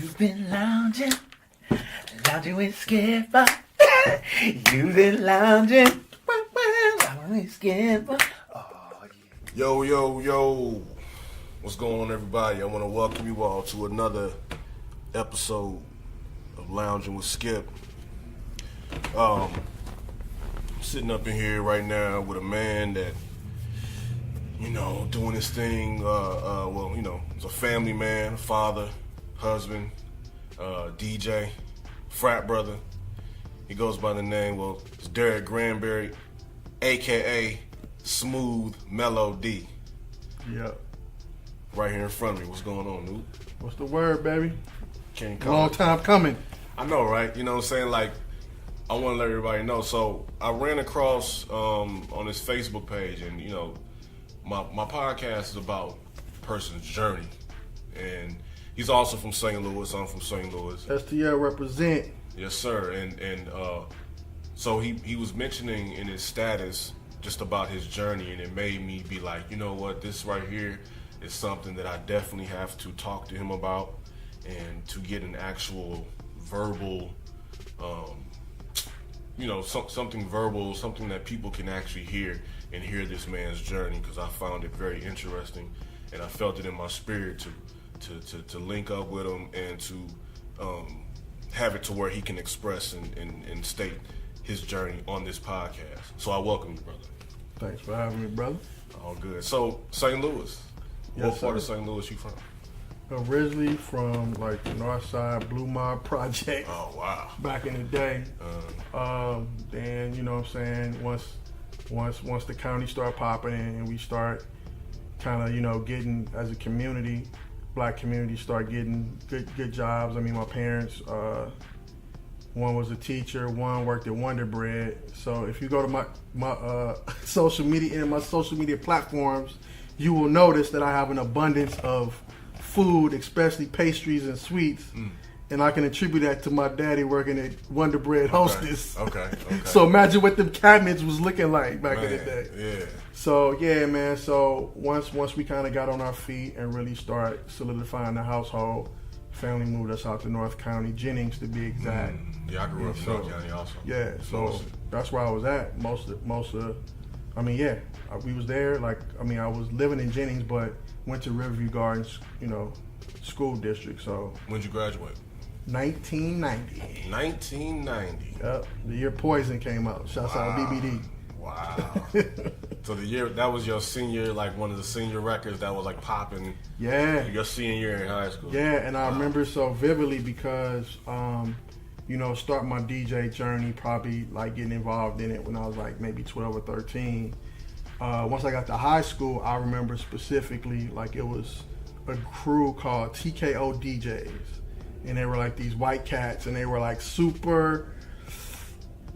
You've been lounging with Skipper. You've been lounging with Skipper. Oh, yeah. Yo. What's going on, everybody? I want to welcome you all to another episode of Loungin with Skip. I'm sitting up in here right now with a man that, doing his thing. He's a family man, a father, husband, DJ, frat brother. He goes by the name, it's Derek Granberry, a.k.a. Smoooth Mellow-Dee. Yep. Right here in front of me. What's going on, Nuke? What's the word, baby? Can't come. Long time coming. I know, right? You know what I'm saying? Like, I want to let everybody know. So, I ran across on his Facebook page, and, my podcast is about a person's journey. And he's also from St. Louis. I'm from St. Louis. STL represent. Yes, sir. And so he was mentioning in his status just about his journey, and it made me be like, you know what, this right here is something that I definitely have to talk to him about, and to get an actual verbal, something verbal, something that people can actually hear and hear this man's journey, because I found it very interesting, and I felt it in my spirit to link up with him and to have it to where he can express and state his journey on this podcast. So I welcome you, brother. Thanks for having me, brother. All good. So, St. Louis. Yes, what part sir. of St. Louis you from? Originally from the North Side Blue Mob Project. Oh, wow. Back in the day. Then, you know what I'm saying, once the county started popping and we start kind of, getting, as a community, black community, start getting good jobs. I mean, my parents, one was a teacher, one worked at Wonder Bread. So if you go to my social media and my social media platforms, you will notice that I have an abundance of food, especially pastries and sweets. And I can attribute that to my daddy working at Wonder Bread Hostess. Okay. So imagine what them cabinets was looking like back in the day. Yeah. So yeah, man. So once we kind of got on our feet and really start solidifying the household, family moved us out to North County, Jennings to be exact. Yeah, I grew up in North County also. Yeah, so that's where I was at most of. I mean, yeah, we was there. I was living in Jennings, but went to Riverview Gardens, school district. So When'd you graduate? 1990. 1990. Yep, the year Poison came out. Shouts out BBD. Wow. So the year that was your senior, like one of the senior records that was like popping. Yeah. Your senior year in high school. Yeah, and I remember so vividly because, starting my DJ journey, probably like getting involved in it when I was like maybe 12 or 13. Once I got to high school, I remember specifically like it was a crew called TKO DJs. And they were like these white cats, and they were like super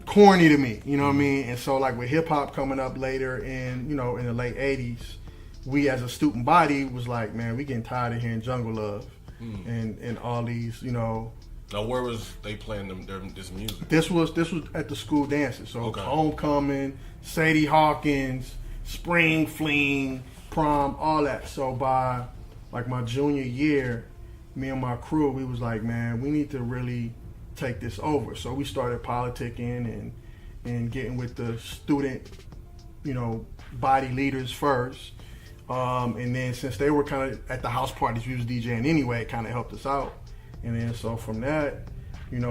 corny to me, you know what I mean? And so like with hip hop coming up later in, in the late 80s, we as a student body was like, man, we getting tired of hearing Jungle Love and all these, Now where was they playing this music? This was at the school dances. So okay. Homecoming, Sadie Hawkins, Spring Fling, Prom, all that. So by like my junior year, me and my crew, we was like, man, we need to really take this over. So we started politicking and getting with the student, body leaders first. And then since they were kind of at the house parties, we was DJing anyway, it kind of helped us out. And then so from that,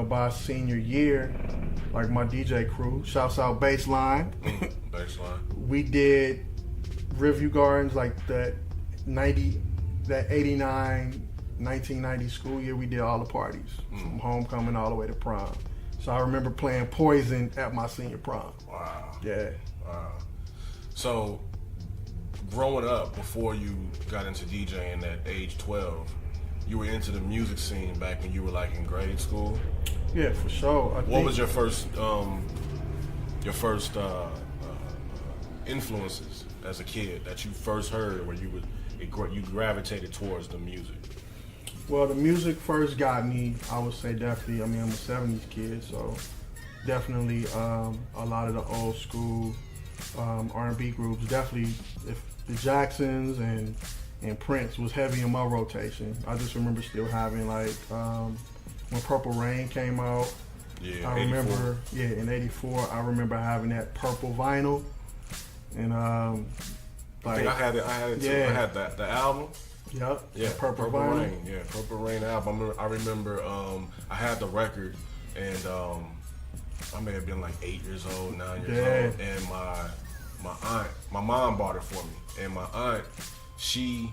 by senior year, like my DJ crew, shouts out Baseline. Baseline. We did Riverview Gardens like that 89, 1990 school year. We did all the parties from homecoming all the way to prom. So I remember playing Poison at my senior prom. Wow. Yeah. Wow. So growing up, before you got into DJing at age 12, you were into the music scene back when you were like in grade school? Yeah, for sure. What was your first influences as a kid that you first heard where you gravitated towards the music? Well, the music first got me, I would say definitely, I'm a 70s kid, so definitely a lot of the old school R&B groups, definitely if the Jacksons and and Prince was heavy in my rotation. I just remember still having like when Purple Rain came out. Yeah, I remember, in '84, I remember having that purple vinyl, and I think I had it too. Yeah. I had the album. Yep. Yeah, Purple vinyl. Rain. Yeah, Purple Rain album. I remember I had the record, and I may have been like 8 years old, 9 years old, and my mom bought it for me, and my aunt, she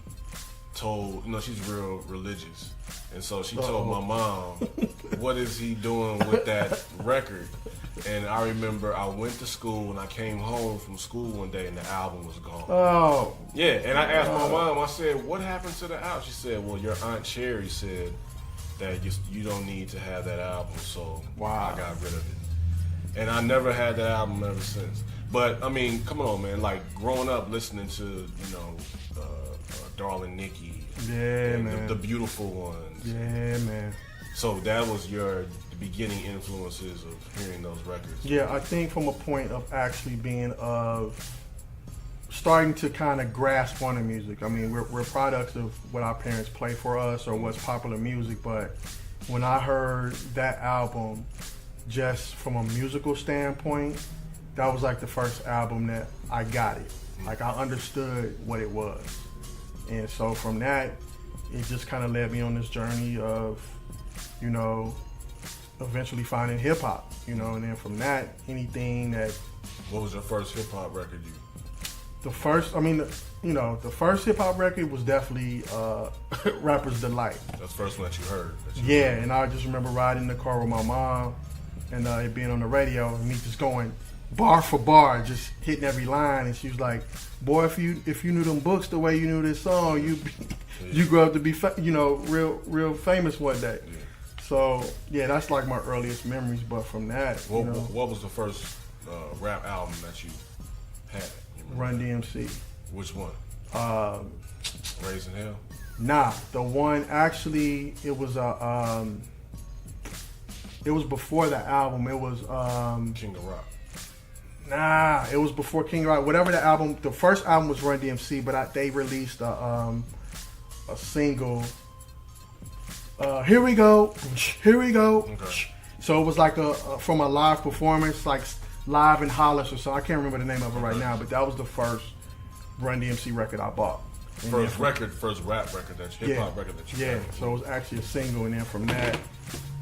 told, she's real religious, and so she told my mom, what is he doing with that record? And I remember I went to school and I came home from school one day and the album was gone. Oh. Yeah, and I asked my mom, I said, what happened to the album? She said, well, your Aunt Sherry said that you don't need to have that album, so I got rid of it. And I never had that album ever since. But, I mean, come on, man. Like, growing up listening to, Darling Nikki. Yeah, man. The Beautiful Ones. Yeah, man. So that was the beginning influences of hearing those records. Yeah, I think from a point of actually being starting to kind of grasp on the music. I mean, we're products of what our parents play for us or what's popular music, but when I heard that album, just from a musical standpoint, that was like the first album that I got it. Like, I understood what it was. And so from that, it just kind of led me on this journey of, eventually finding hip hop, and then from that, anything that. What was your first hip hop record you? The first hip hop record was definitely Rapper's Delight. That's the first one that you heard. Heard. And I just remember riding in the car with my mom and it being on the radio and me just going bar for bar, just hitting every line. And she was like, boy, if you knew them books the way you knew this song, you grow up to be, real famous one day. Yeah. So, that's like my earliest memories. But from that, what was the first rap album that you had? Run DMC. Which one? Raising Hell? Nah, the one actually, it was before the album. It was King of Rock. Nah, it was before King of Rock. Whatever the album, the first album was Run DMC, but they released a single. Here we go. Okay. So it was like from a live performance, like live in Hollis or so. I can't remember the name of it right now, but that was the first Run DMC record I bought. And first rap record hip hop record that you got. So it was actually a single, and then from that,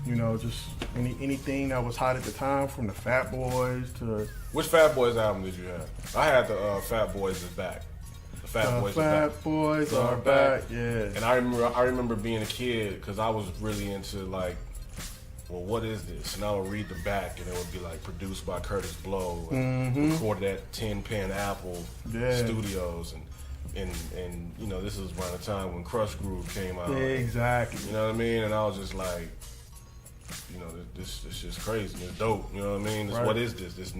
just anything that was hot at the time, from the Fat Boys to. Which Fat Boys album did you have? I had the Fat Boys Is Back. The Fat Boys are back. Yeah. And I remember being a kid because I was really into like, well, what is this? And I would read the back, and it would be like produced by Curtis Blow, and recorded at Tin Pan Apple Studios, and this was around the time when Crush Groove came out. Yeah, exactly. You know what I mean? And I was just like, this just crazy. It's dope. You know what I mean? Right. What is this? This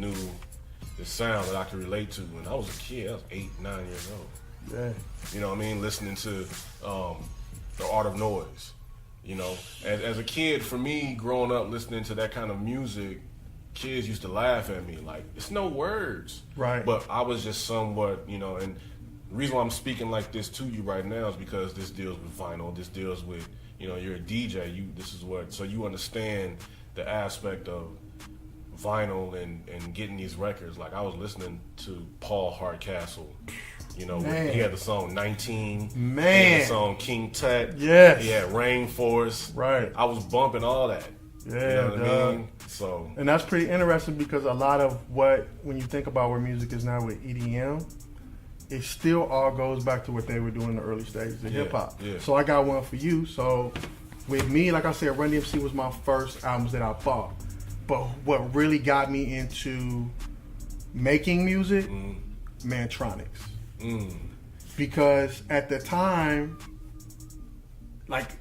sound that I can relate to. When I was a kid, I was 8, 9 years old. Yeah. You know what I mean? Listening to The Art of Noise. As a kid, for me, growing up listening to that kind of music, kids used to laugh at me like, it's no words. Right. But I was just somewhat, and the reason why I'm speaking like this to you right now is because this deals with vinyl. This deals with, you're a DJ. So you understand the aspect of vinyl and getting these records. Like, I was listening to Paul Hardcastle. He had the song 19. Man. He had the song King Tut. Yes. He had Rainforest. Right. I was bumping all that. Yeah, you know what I mean? So. And that's pretty interesting because a lot of when you think about where music is now with EDM, it still all goes back to what they were doing in the early stages of hip hop. Yeah. So I got one for you. So with me, like I said, Run DMC was my first albums that I bought. But what really got me into making music, Mantronics. Because at the time, like,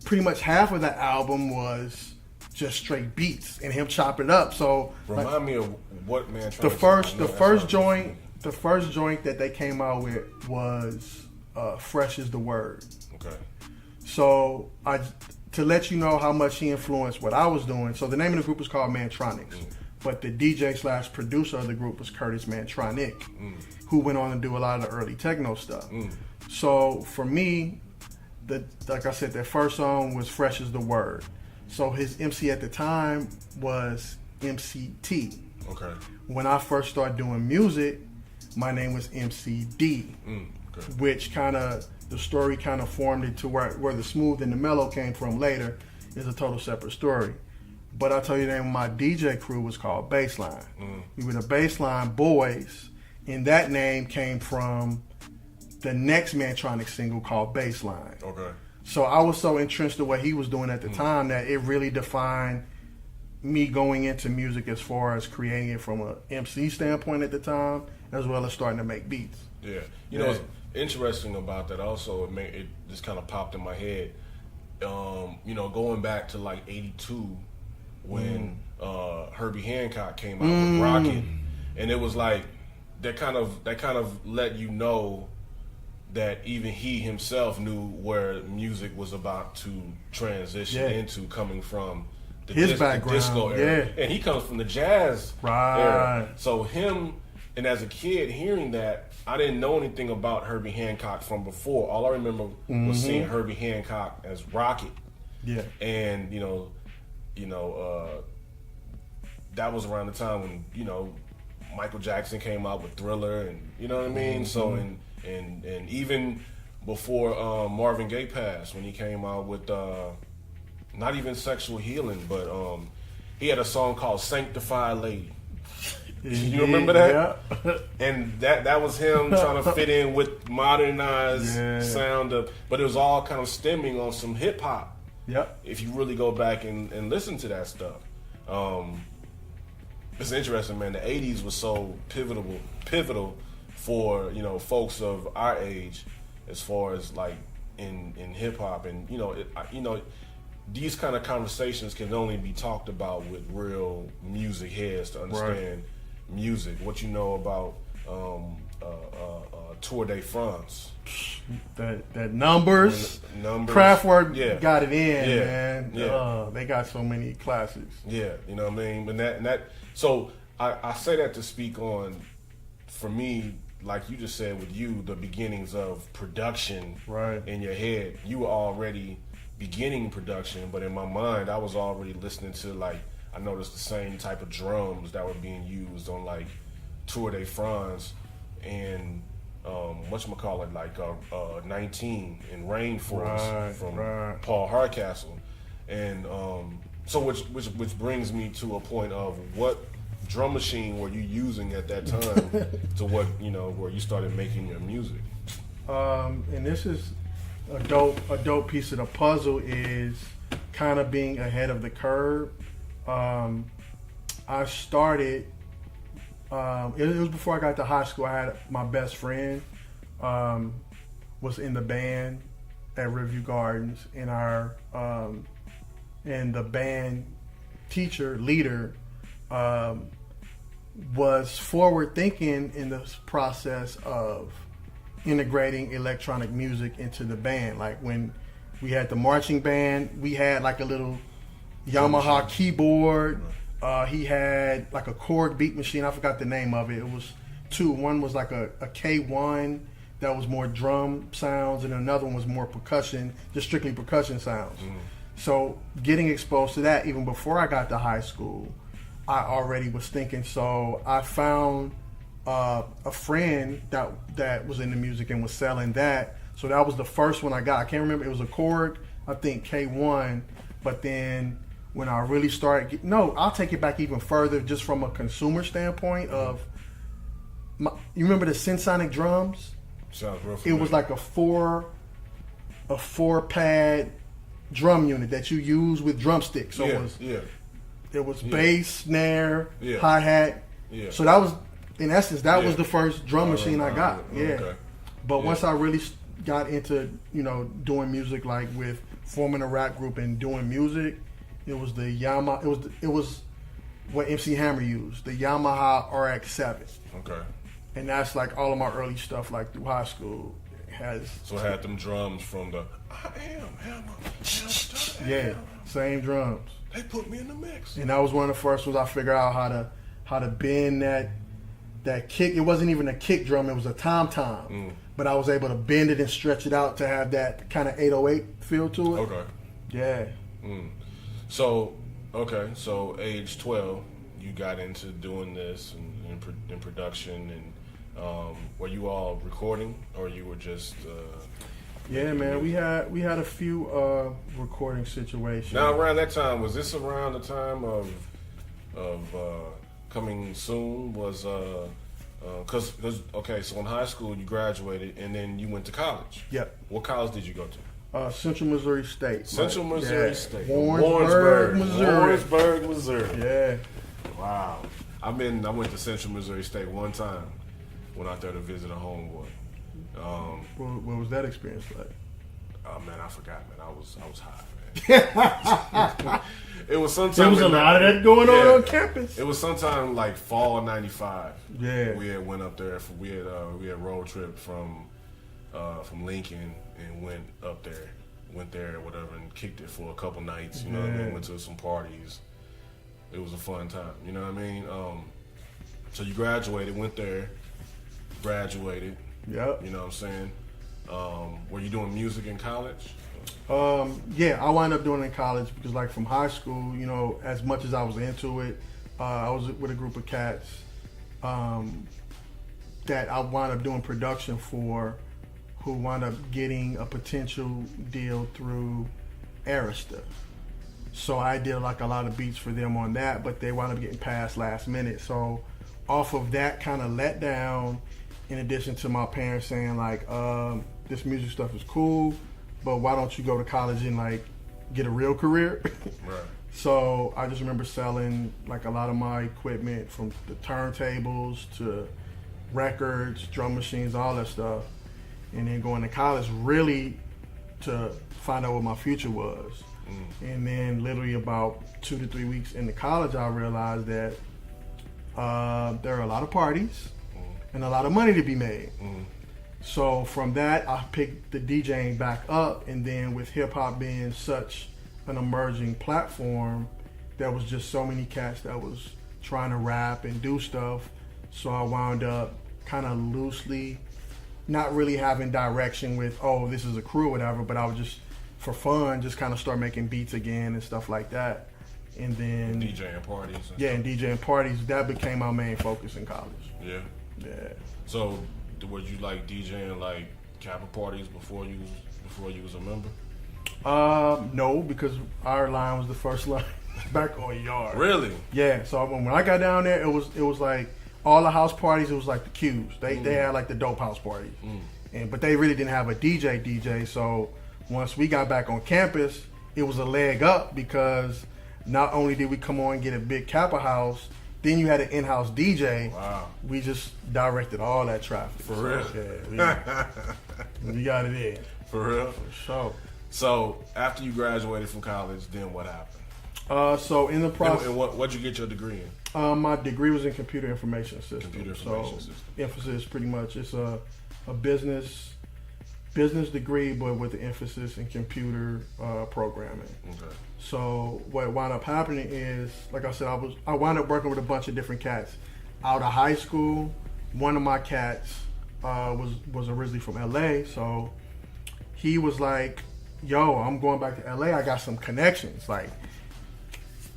pretty much half of the album was just straight beats and him chopping it up. So remind me of what Mantronics. The first joint that they came out with was "Fresh Is the Word." Okay. So to let you know how much he influenced what I was doing. So the name of the group was called Mantronics, but the DJ/producer of the group was Curtis Mantronic, who went on to do a lot of the early techno stuff. So for me, like I said, that first song was Fresh as the Word. So his MC at the time was MCT. Okay. When I first started doing music, my name was MCD, Okay. which kind of, the story kind of formed into where the smooth and the mellow came from later is a total separate story. But I'll tell you the name of my DJ crew was called Baseline. We were the Baseline Boys, and that name came from the next Mantronic single called Baseline. Okay. So I was so entrenched in what he was doing at the time that it really defined me going into music as far as creating it from a MC standpoint at the time, as well as starting to make beats. Yeah. You know, what's interesting about that also, it just kind of popped in my head. You know, going back to like 82 when Herbie Hancock came out with Rocket, and it was like that kind of let you know that even he himself knew where music was about to transition into, coming from his background, the disco era. And he comes from the jazz era. So him, and as a kid hearing that, I didn't know anything about Herbie Hancock from before. All I remember was seeing Herbie Hancock as Rocket. Yeah. And that was around the time when, you know, Michael Jackson came out with Thriller, and you know what I mean? So and even before Marvin Gaye passed, when he came out with not even Sexual Healing, but he had a song called Sanctified Lady. You remember that? Yeah. And that was him trying to fit in with modernized sound of, but it was all kind of stemming on some hip hop. Yep. If you really go back and listen to that stuff. It's interesting, man. The 80s was so pivotal for, you know, folks of our age, as far as like in hip hop, and you know, these kind of conversations can only be talked about with real music heads to understand music. What you know about Tour de France? That numbers, Kraftwerk got it in, man. Yeah. They got so many classics. Yeah, you know what I mean. And that. So I say that to speak on, for me, like you just said with you, the beginnings of production in your head. You were already beginning production, but in my mind, I was already listening to, like, I noticed the same type of drums that were being used on like Tour de France and whatchamacallit, like 19 and Rainforest from Paul Hardcastle. And so which brings me to a point of what drum machine were you using at that time to what, you know, where you started making your music? And this is a dope piece of the puzzle, is kind of being ahead of the curve. I started, it was before I got to high school. I had my best friend was in the band at Riverview Gardens, and and the band leader was forward thinking in the process of integrating electronic music into the band. Like when we had the marching band, we had like a little Yamaha keyboard. He had like a Korg beat machine. I forgot the name of it. It was two. One was like a K1 that was more drum sounds, and another one was more percussion, just strictly percussion sounds. So getting exposed to that even before I got to high school, I already was thinking. So I found a friend that was into music and was selling that. So that was the first one I got. I can't remember. It was a Korg, I think K1. But then when I really started, I'll take it back even further, just from a consumer standpoint of, you remember the Sensonic drums? Sounds real familiar. It was like a four pad drum unit that you use with drumsticks. So it was bass, snare, hi-hat. Yeah. So that was, in essence, was the first drum machine I got. Okay. But once I really got into, doing music, like with forming a rap group and doing music, it was the Yamaha. It was what MC Hammer used, the Yamaha RX-7. Okay. And that's like all of my early stuff, like through high school. So it had them drums from the I Am Hammer. Yeah, same drums. They put me in the mix. And that was one of the first ones I figured out how to bend that that kick. It wasn't even a kick drum; it was a tom-tom. But I was able to bend it and stretch it out to have that kind of 808 feel to it. Okay. Yeah. So age 12, you got into doing this and in production, and were you all recording, or you were just? Yeah, man, we had a few recording situations. Now, around that time, was this around the time of Coming Soon? Was because okay, so in high school you graduated and then you went to college. Yep. What college did you go to? Central Missouri State. Central Missouri State. Warrensburg, Missouri. Warrensburg, Missouri. Yeah. Wow. I went to Central Missouri State one time. Went out there to visit a homeboy. What was that experience like? Oh man, I forgot, man. I was high, man. It was sometime. There was a lot of that going on campus. It was sometime like fall of '95. Yeah. We had went up there. We had road trip from Lincoln and went up there, whatever, and kicked it for a couple nights. You know what I mean? Went to some parties. It was a fun time. You know what I mean? So you graduated, went there, graduated. Yep. You know what I'm saying? Were you doing music in college? Yeah, I wound up doing it in college because, like, from high school, you know, as much as I was into it, I was with a group of cats that I wound up doing production for, who wound up getting a potential deal through Arista. So I did like a lot of beats for them on that, but they wound up getting passed last minute. So off of that kind of let down, in addition to my parents saying like, this music stuff is cool, but why don't you go to college and like get a real career? Right. So I just remember selling like a lot of my equipment, from the turntables to records, drum machines, all that stuff. And then going to college really to find out what my future was. And then literally about 2 to 3 weeks into college, I realized that there are a lot of parties and a lot of money to be made. So from that, I picked the DJing back up, and then with hip hop being such an emerging platform, there was just so many cats that was trying to rap and do stuff. So I wound up kind of loosely, not really having direction with, oh, this is a crew or whatever, but I would just, for fun, just kind of start making beats again and stuff like that. And then DJing parties. And DJing parties, that became my main focus in college. Yeah. Yeah. So, were you like DJing like Kappa parties before you was a member? No, because our line was the first line back on Yard. Really? Yeah. So when I got down there, it was like all the house parties. It was like the Qs. They had like the dope house parties, but they really didn't have a DJ. So once we got back on campus, it was a leg up, because not only did we come on and get a big Kappa house, then you had an in-house DJ. Wow. We just directed all that traffic. For real? Yeah, we got it in. For real? For sure. So after you graduated from college, then what happened? So in the process, And what'd you get your degree in? my degree was in computer information systems. Computer information system. Emphasis, pretty much, it's a business degree, but with the emphasis in computer programming. Okay. So what wound up happening is, like I said, I wound up working with a bunch of different cats. Out of high school, one of my cats was originally from LA, so he was like, yo, I'm going back to LA, I got some connections. Like,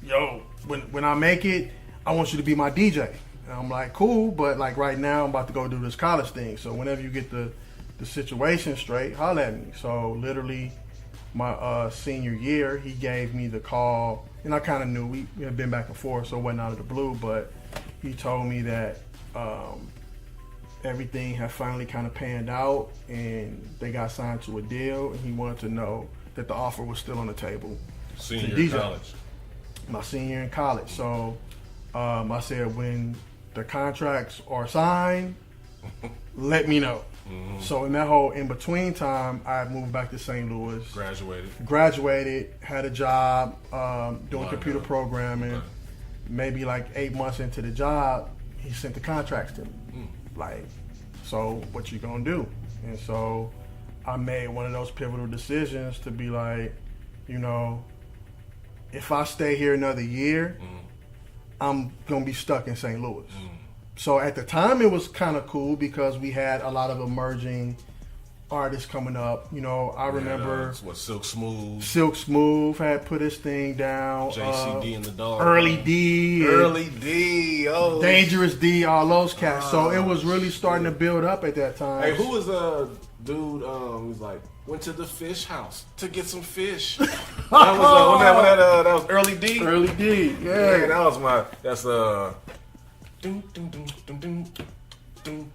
yo, when I make it, I want you to be my DJ. And I'm like, cool, but like right now I'm about to go do this college thing. So whenever you get the situation straight, holler at me. So literally my senior year, he gave me the call, and I kind of knew we had been back and forth, so it wasn't out of the blue, but he told me that everything had finally kind of panned out and they got signed to a deal, and he wanted to know that the offer was still on the table. Senior in college. My senior year in college. So I said, when the contracts are signed, let me know. So in that whole in-between time, I moved back to St. Louis. Graduated, had a job doing computer programming. Okay. Maybe like 8 months into the job, he sent the contracts to me. Like, so what you gonna do? And so I made one of those pivotal decisions to be like, you know, if I stay here another year, I'm gonna be stuck in St. Louis. So at the time, it was kind of cool because we had a lot of emerging artists coming up. You know, I remember Silk Smooth. Silk Smooth had put his thing down. JCD and the Dog. Early D. Oh, Dangerous D. All those cats. So it was really starting to build up at that time. Hey, who was dude? Who's like went to the fish house to get some fish. That was Early D. Early D. Yeah, that was my. That's Dun, dun, dun,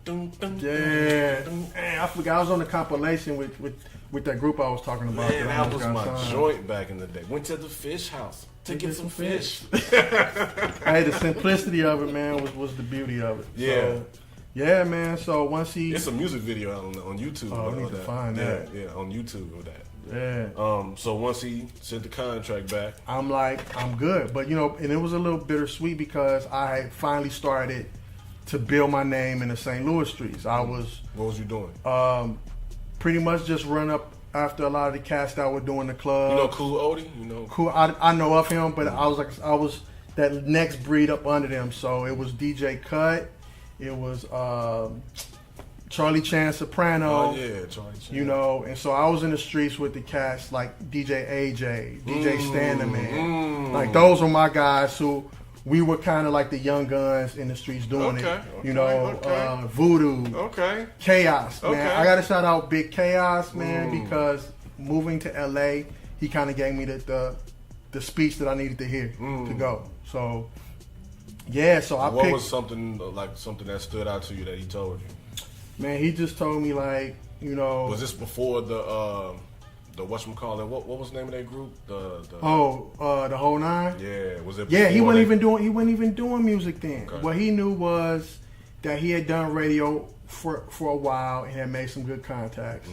dun, dun. Yeah, man, I forgot. I was on the compilation with that group I was talking about. Man, that was my joint back in the day. Went to the fish house to get some fish. Hey, the simplicity of it, man, was the beauty of it. Yeah. So, yeah, man. So once it's a music video on YouTube. Oh, I need to find that. Yeah, on YouTube with that. Yeah. So once he sent the contract back, I'm like, I'm good. But, you know, and it was a little bittersweet because I had finally started to build my name in the St. Louis streets. What was you doing? Pretty much just run up after a lot of the cats that were doing the club. You know Cool Odie? You know Cool. I know of him, but I was that next breed up under them. So it was DJ Cut. It was Charlie Chan Soprano. Oh yeah, Charlie Chan. You know, and so I was in the streets with the cats like DJ AJ, DJ Standerman. Like those were my guys who we were kind of like the young guns in the streets doing it. You know, Voodoo. Okay. Chaos, man. I got to shout out Big Chaos, man, because moving to LA, he kind of gave me the speech that I needed to hear to go. So, yeah, so I picked. What was something that stood out to you that he told you? Man, he just told me, like, you know. Was this before the whatchamacallit? What was the name of that group? The Whole Nine? Yeah, was it? Yeah, he wasn't even doing music then. Okay. What he knew was that he had done radio for a while and had made some good contacts.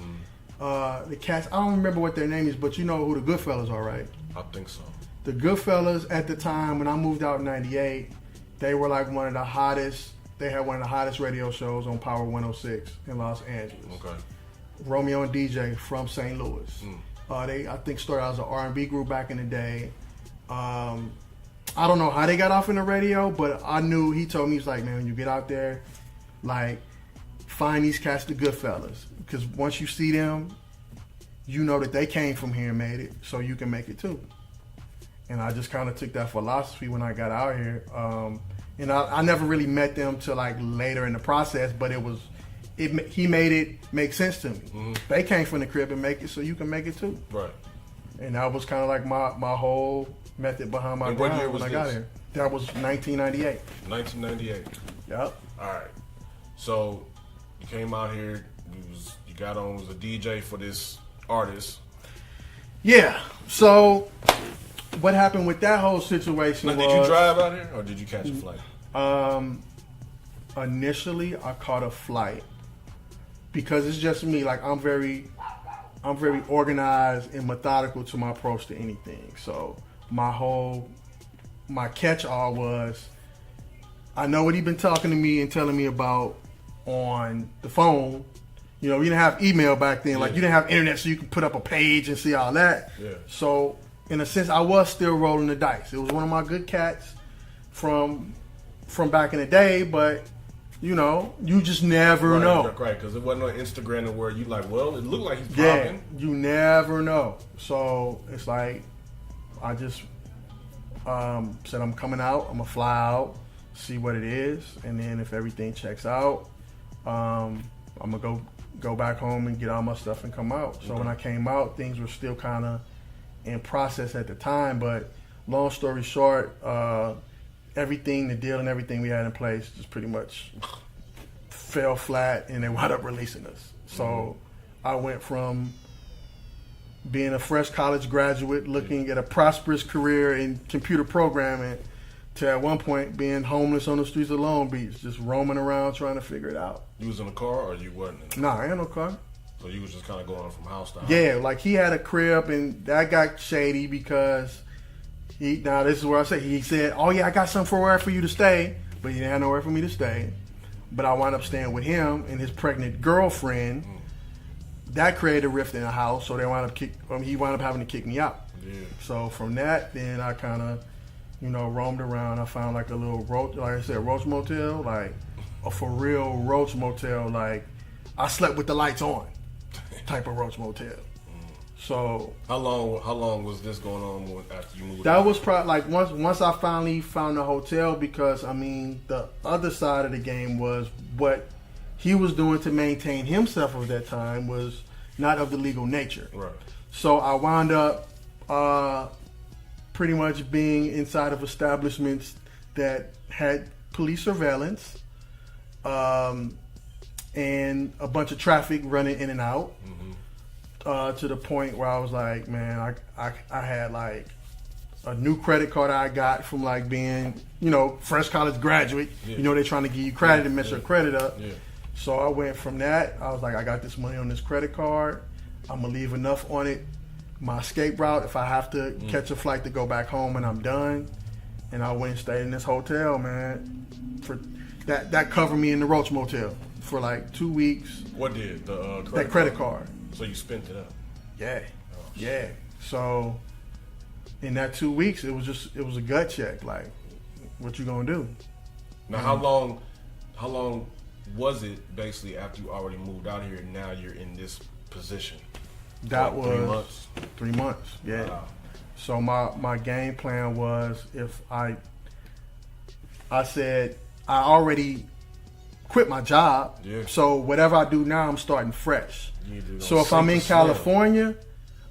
The cats, I don't remember what their name is, but you know who the Goodfellas are, right? I think so. The Goodfellas at the time when I moved out in '98, they were like one of the hottest. They had one of the hottest radio shows on Power 106 in Los Angeles. Okay. Romeo and DJ from St. Louis. They, I think, started out as an R&B group back in the day. I don't know how they got off in the radio, but I knew, he told me, he's like, man, when you get out there, like, find these cats, the Goodfellas. Because once you see them, you know that they came from here and made it, so you can make it too. And I just kind of took that philosophy when I got out here. And I never really met them till like later in the process, but he made it make sense to me. They came from the crib and make it, so you can make it too. Right. And that was kind of like my whole method behind my grind when I got here. That was 1998. 1998. Yep. All right. So you came out here. You got on was a DJ for this artist. Yeah. So what happened with that whole situation was... Did you drive out here or did you catch a flight? Initially, I caught a flight because it's just me. Like I'm very organized and methodical to my approach to anything. So my catch-all was, I know what he'd been talking to me and telling me about on the phone. You know, we didn't have email back then. Like you didn't have internet, so you could put up a page and see all that. Yeah. So in a sense, I was still rolling the dice. It was one of my good cats from back in the day, but you know, you just never know. Right, because it wasn't on Instagram where you like, well, it looked like he's popping. Yeah, you never know. So it's like, I just said I'm coming out. I'm gonna fly out, see what it is, and then if everything checks out, I'm gonna go back home and get all my stuff and come out. So when I came out, things were still kind of in process at the time, but long story short, the deal and everything we had in place just pretty much fell flat, and they wound up releasing us. So I went from being a fresh college graduate looking at a prosperous career in computer programming to at one point being homeless on the streets of Long Beach, just roaming around trying to figure it out. You was in a car or you wasn't? Nah, I ain't no car. So you was just kind of going from house to house? Yeah, like he had a crib, and that got shady because now this is where I say, he said, oh yeah, I got somewhere for you to stay, but he didn't have nowhere for me to stay. But I wound up staying with him and his pregnant girlfriend. That created a rift in the house, so he wound up having to kick me out. Yeah. So from that, then I kind of, roamed around. I found like a little roach motel, like a for real Roach Motel. Like I slept with the lights on, type of Roach Motel. So how long was this going on after you moved? That was probably like once I finally found a hotel, because I mean the other side of the game was what he was doing to maintain himself at that time was not of the legal nature. Right. So I wound up pretty much being inside of establishments that had police surveillance, and a bunch of traffic running in and out. To the point where I was like, man, I had like a new credit card I got from like being, fresh college graduate. Yeah. They're trying to give you credit and mess your credit up. Yeah. So I went from that. I was like, I got this money on this credit card. I'm gonna leave enough on it, my escape route, if I have to catch a flight to go back home, and I'm done. And I went and stayed in this hotel, man. For that covered me in the Roach Motel for like 2 weeks. What did the credit card? So you spent it up. Yeah. Yeah. So in that 2 weeks, it was a gut check. Like, what you gonna do? Now, how long was it basically after you already moved out here and now you're in this position? That like was 3 months. 3 months. Yeah. Wow. So my game plan was, if I said I already quit my job. Yeah. So whatever I do now, I'm starting fresh. So if sink I'm in or swim. California,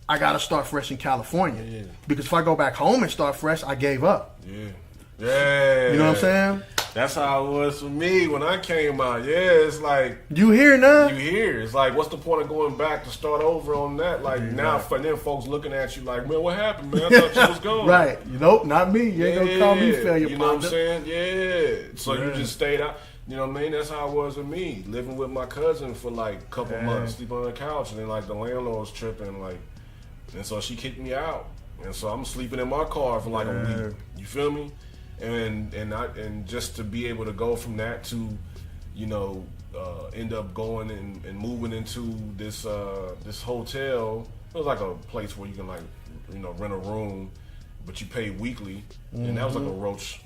I got to start fresh in California. Yeah. Because if I go back home and start fresh, I gave up. Yeah. Yeah. You know what I'm saying? That's how it was for me when I came out. Yeah, it's like You here now? you here. It's like, what's the point of going back to start over on that? Like now, right. for then folks looking at you like, man, what happened, man? I thought you was gone. Right. Nope, not me. You ain't gonna call me failure, You know what I'm partner. saying? Yeah. So you Yeah. just stayed out. You know what I mean? That's how it was with me. Living with my cousin for like a couple months, sleeping on the couch, and then like the landlord was tripping, like, and so she kicked me out, and so I'm sleeping in my car for like a week. You feel me? And just to be able to go from that to, end up going and moving into this this hotel. It was like a place where you can like, rent a room, but you pay weekly, and that was like a Roach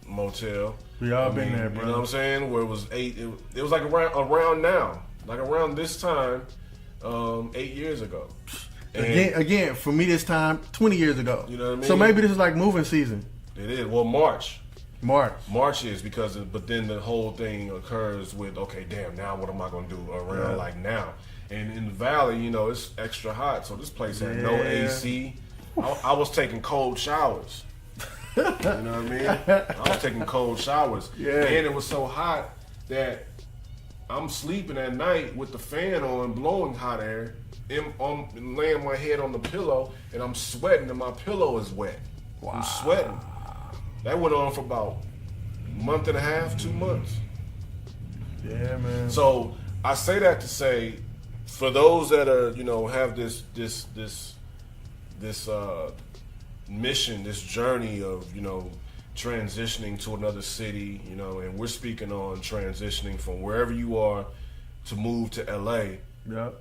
Motel. We all been there, bro. You know what I'm saying? Where it was it was like around now, like around this time, 8 years ago. And Again, for me this time, 20 years ago. You know what I mean? So maybe this is like moving season. it is March. March is but then the whole thing occurs with, okay, damn, now what am I gonna do around like now? And in the valley, it's extra hot, so this place had no AC. I was taking cold showers. You know what I mean? I was taking cold showers. Yeah. And it was so hot that I'm sleeping at night with the fan on, blowing hot air, and laying my head on the pillow, and I'm sweating, and my pillow is wet. Wow. I'm sweating. That went on for about a month and a half, 2 months. Yeah, man. So I say that to say, for those that are, have this mission, this journey of, transitioning to another city, and we're speaking on transitioning from wherever you are to move to LA. Yep.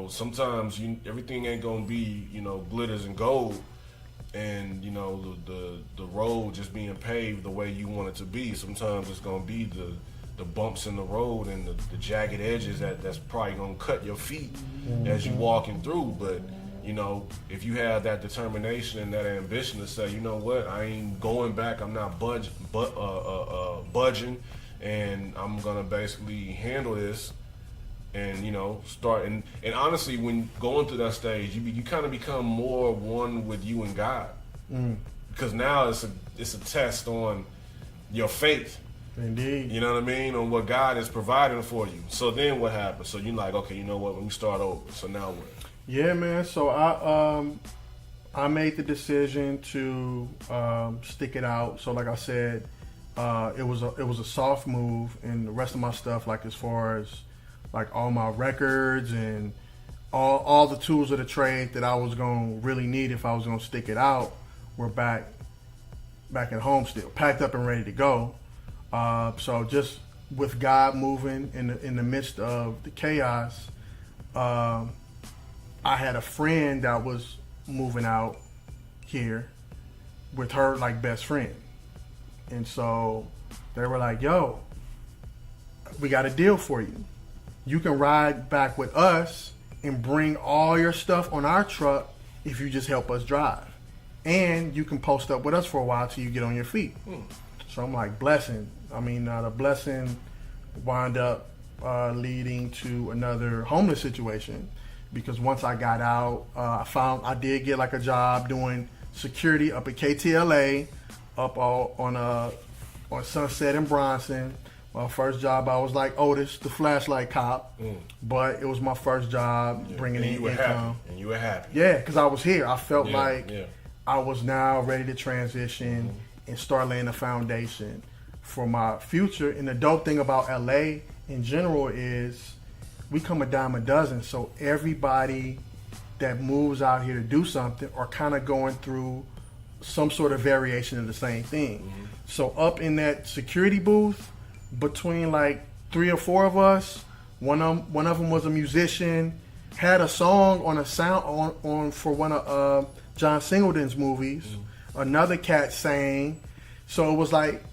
Sometimes everything ain't gonna be, glitters and gold, and the road just being paved the way you want it to be. Sometimes it's gonna be the bumps in the road and the jagged edges that's probably gonna cut your feet as you walking through. But if you have that determination and that ambition to say, you know what, I ain't going back, I'm not budging, and I'm gonna basically handle this, and start. And honestly, when going through that stage, you kind of become more one with you and God, because now it's a test on your faith. Indeed. You know what I mean? On what God is providing for you. So then what happens? So you're like, okay, you know what? Let me start over. So now what? Yeah, man. So I made the decision to stick it out. So like I said, it was a soft move, and the rest of my stuff, like as far as like all my records and all the tools of the trade that I was gonna really need if I was gonna stick it out, were back at home still, packed up and ready to go. So just with God moving in the midst of the chaos, I had a friend that was moving out here with her like best friend, and so they were like, "Yo, we got a deal for you. You can ride back with us and bring all your stuff on our truck if you just help us drive. And you can post up with us for a while till you get on your feet. So I'm like, blessing. I mean, the blessing wound up leading to another homeless situation, because once I got out, I did get like a job doing security up at KTLA, up on Sunset and Bronson. My first job, I was like Otis, the flashlight cop, but it was my first job bringing in income. Happy. And you were happy. Yeah, because I was here. I felt like I was now ready to transition and start laying the foundation for my future. And the dope thing about LA in general is we come a dime a dozen. So everybody that moves out here to do something are kind of going through some sort of variation of the same thing. So up in that security booth, between like 3 or 4 of us, one of them was a musician, had a song on a sound on for one of John Singleton's movies. Another cat sang. So it was like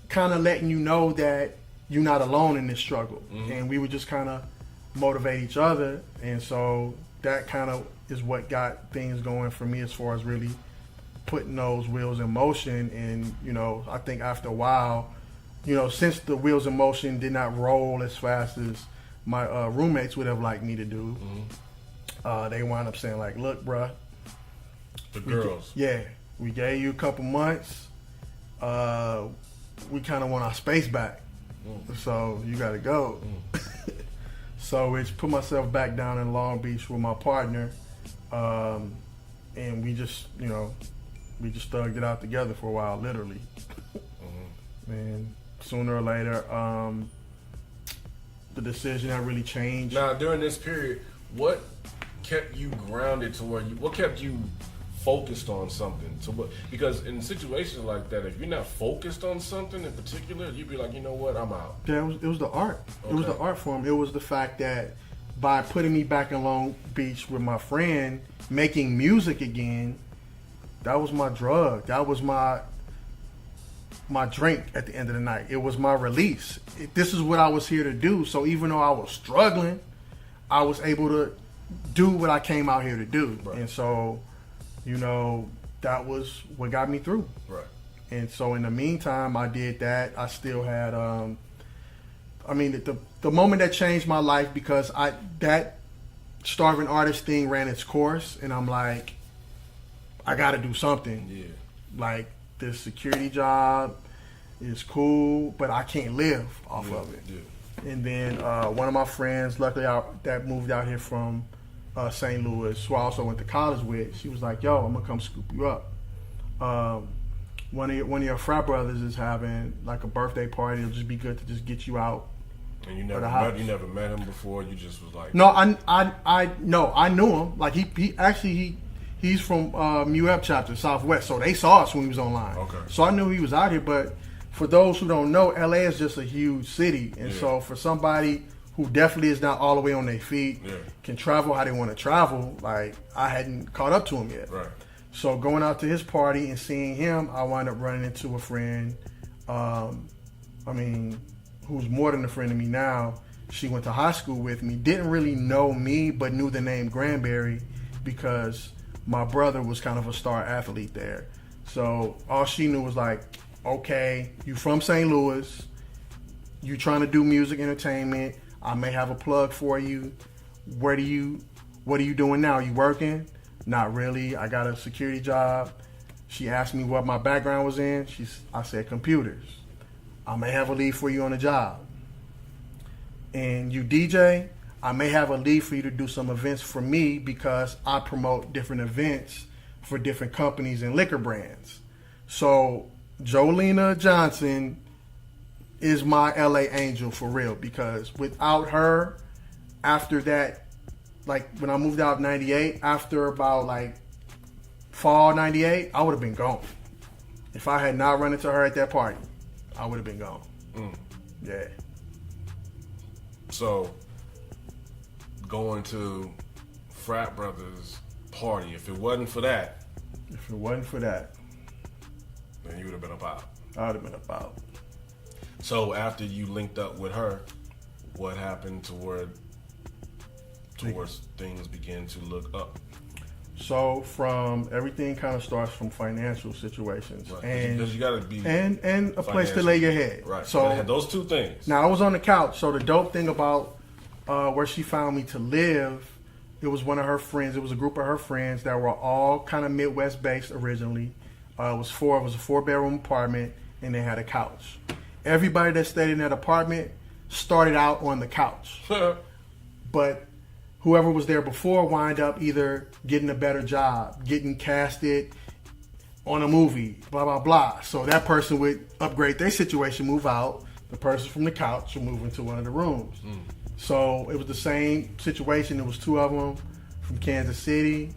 kind of letting you know that you're not alone in this struggle. And we would just kind of motivate each other. And so that kind of is what got things going for me as far as really putting those wheels in motion. And, you know, I think after a while, you know, since the wheels in motion did not roll as fast as my roommates would have liked me to do, they wound up saying like, look, bruh. The girls. We gave you a couple months. We kind of want our space back. So you got to go. So it's put myself back down in Long Beach with my partner. And we just, you know, we just thugged it out together for a while, literally. And sooner or later, the decision had really changed. Now, during this period, what kept you grounded to where what kept you focused on something? Because in situations like that, if you're not focused on something in particular, you'd be like, you know what, I'm out. Yeah, it was the art. It was the art form. It was the fact that by putting me back in Long Beach with my friend, making music again, that was my drug. That was my drink at the end of the night. It was my release. This is what I was here to do. So even though I was struggling, I was able to do what I came out here to do. Right. And so, you know, that was what got me through. Right. And so in the meantime, I did that. I still had, I mean, the moment that changed my life, because that starving artist thing ran its course, and I'm like, I got to do something. Yeah. Like, this security job is cool, but I can't live off of it. Yeah. And then one of my friends, luckily that moved out here from St. Louis, who I also went to college with, she was like, yo, I'm gonna come scoop you up. One of your frat brothers is having like a birthday party. It'll just be good to just get you out. And you never met him before. You just was like, no, I knew him. Like he's from MUEP chapter Southwest, so they saw us when he was online. Okay. So I knew he was out here. But for those who don't know, LA is just a huge city, and so for somebody who definitely is not all the way on their feet, can travel how they want to travel, like I hadn't caught up to him yet. Right. So going out to his party and seeing him, I wound up running into a friend. Who's more than a friend to me now. She went to high school with me. Didn't really know me, but knew the name Granberry because my brother was kind of a star athlete there. So all she knew was like, okay, you from St. Louis, you trying to do music entertainment, I may have a plug for you. What are you doing now? You working? Not really. I got a security job. She asked me what my background was in. I said computers. I may have a lead for you on a job. And you DJ, I may have a lead for you to do some events for me because I promote different events for different companies and liquor brands. So Jolena Johnson is my LA angel for real, because without her, after that, like when I moved out in 98, after about like fall 98, I would have been gone. If I had not run into her at that party, I would have been gone. Yeah. So, going to Frat Brothers party, if it wasn't for that, then you would have been about. I would have been about. So after you linked up with her, what happened towards things began to look up? So from everything kind of starts from financial situations, Right. and Because you got to be and a place to lay your head. Right. So those two things. now I was on the couch. So the dope thing about where she found me to live, it was one of her friends. It was a group of her friends that were all kind of Midwest based originally. It was a 4-bedroom apartment, and they had a couch. Everybody that stayed in that apartment started out on the couch, but whoever was there before wind up either getting a better job, getting casted on a movie, blah, blah, blah. So that person would upgrade their situation, move out. The person from the couch would move into one of the rooms. So it was the same situation. There was 2 of them from Kansas City.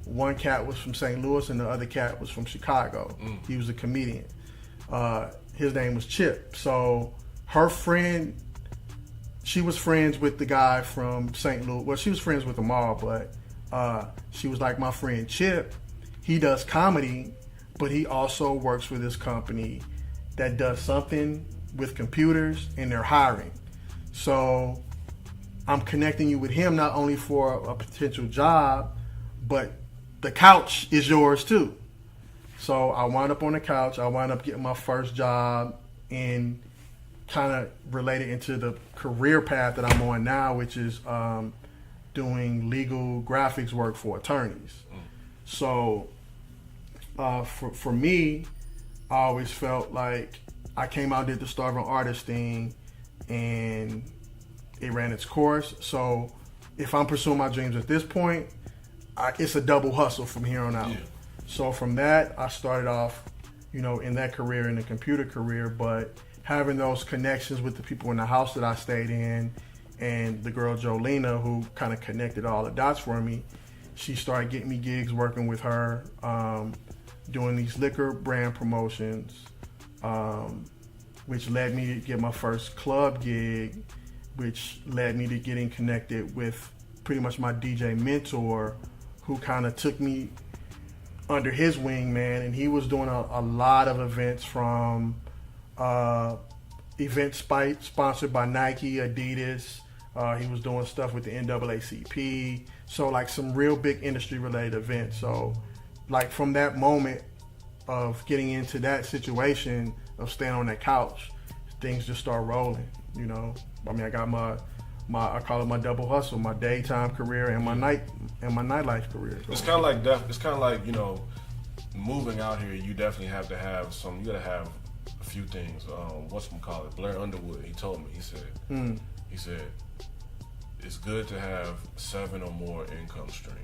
One cat was from St. Louis, and the other cat was from Chicago. He was a comedian. His name was Chip. So her friend... She was friends with the guy from St. Louis. Well, she was friends with them all, but she was like, my friend Chip, he does comedy, but he also works for this company that does something with computers, and they're hiring. So I'm connecting you with him not only for a potential job, but the couch is yours too. So I wound up on the couch. I wound up getting my first job in kind of related into the career path that I'm on now, which is doing legal graphics work for attorneys. So for me, I always felt like I came out, did the Starving Artist thing, and it ran its course. So if I'm pursuing my dreams at this point, it's a double hustle from here on out. Yeah. So from that, I started off, in that career, in the computer career, but having those connections with the people in the house that I stayed in, and the girl Jolena, who kind of connected all the dots for me, she started getting me gigs working with her, doing these liquor brand promotions, which led me to get my first club gig, which led me to getting connected with pretty much my DJ mentor, who kind of took me under his wing, man, and he was doing a lot of events, from events sponsored by Nike, Adidas. He was doing stuff with the NAACP. So like some real big industry related events. So like from that moment of getting into that situation of staying on that couch, things just start rolling, I mean, I got my I call it my double hustle, my daytime career and my nightlife career. It's kind of like moving out here. You definitely have to have you gotta have a few things. Whatchamacallit, Blair Underwood, he told me, he said it's good to have 7 or more income streams.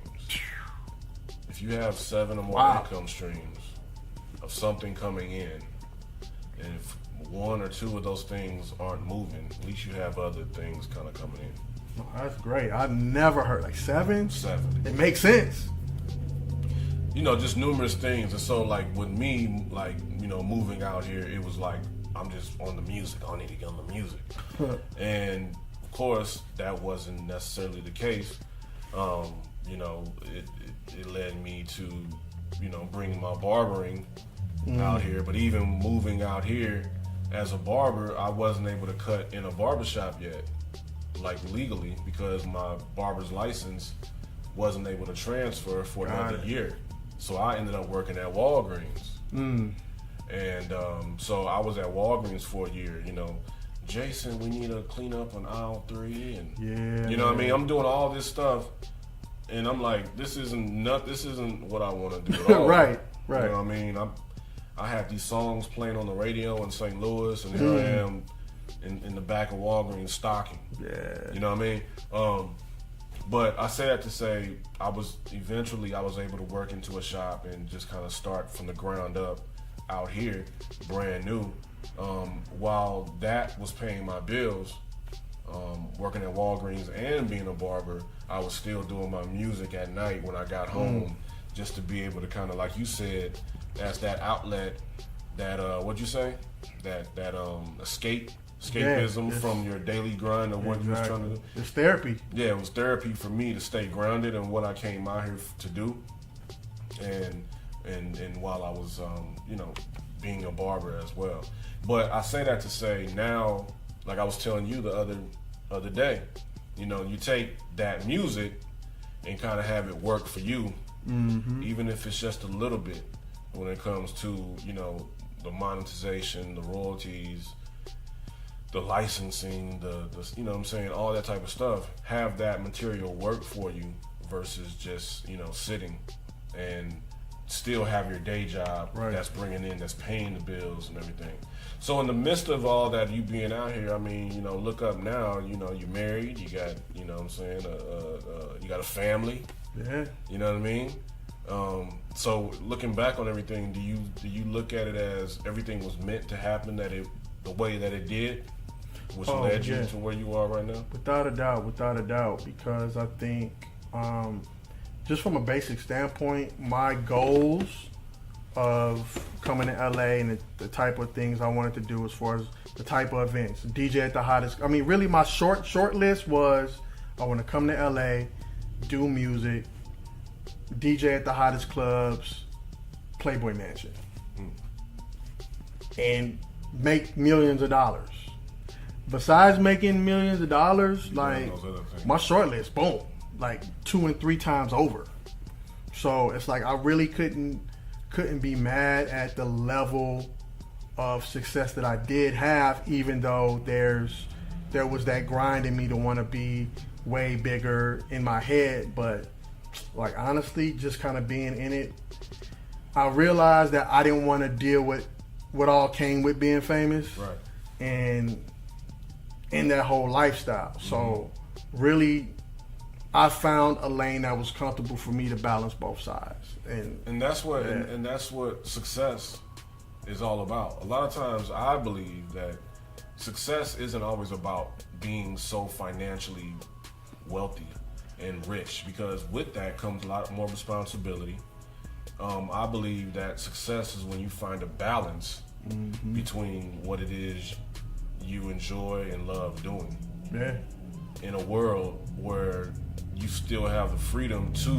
If you have 7 or more income streams of something coming in, and if 1 or 2 of those things aren't moving, at least you have other things kind of coming in. Oh, that's great. I've never heard 7. 7. It makes sense. Just numerous things. And so like with me, moving out here, it was like I'm just on the music. I need to get on the music. And of course that wasn't necessarily the case. It led me to bringing my barbering out here. But even moving out here as a barber, I wasn't able to cut in a barbershop yet, like legally, because my barber's license wasn't able to transfer for another year. So I ended up working at Walgreens. And so I was at Walgreens for a year, Jason, we need to clean up on aisle 3, and what I mean? I'm doing all this stuff, and I'm like, this isn't what I want to do at all. Right. You know what I mean? I had these songs playing on the radio in St. Louis, and here I am in the back of Walgreens stocking. Yeah. You know what I mean? But I say that to say I was able to work into a shop and just kind of start from the ground up out here, brand new. While that was paying my bills, working at Walgreens and being a barber, I was still doing my music at night when I got home, just to be able to kind of, like you said, as that outlet, that what'd you say? That escapism from your daily grind of what you was trying to do. It's therapy. Yeah, it was therapy for me to stay grounded in what I came out here to do, and while I was being a barber as well. But I say that to say now, like I was telling you the other day, you know, you take that music and kind of have it work for you, even if it's just a little bit when it comes to, you know, the monetization, the royalties, the licensing, the you know what I'm saying, all that type of stuff. Have that material work for you versus just, you know, sitting and still have your day job that's bringing in, that's paying the bills and everything. So in the midst of all that, you being out here, I mean, you know, look up now, you know, you're married, you got, you know what I'm saying, you got a family. Yeah. You know what I mean? So looking back on everything, do you look at it as everything was meant to happen, that it, the way that it did, which led you to where you are right now? Without a doubt, because I think, just from a basic standpoint, my goals of coming to LA and the type of things I wanted to do as far as the type of events, DJ at the hottest. I mean, really my short list was I want to come to LA, do music, DJ at the hottest clubs, Playboy Mansion, and make millions of dollars. Besides making millions of dollars, like my short list, boom, like 2 and 3 times over. So it's like I really couldn't be mad at the level of success that I did have, even though there was that grind in me to want to be way bigger in my head. But like honestly, just kind of being in it, I realized that I didn't want to deal with what all came with being famous, and in that whole lifestyle. So really, I found a lane that was comfortable for me to balance both sides, and that's what and that's what success is all about. A lot of times, I believe that success isn't always about being so financially wealthy and rich, because with that comes a lot more responsibility. I believe that success is when you find a balance between what it is you enjoy and love doing. Yeah. In a world where you still have the freedom to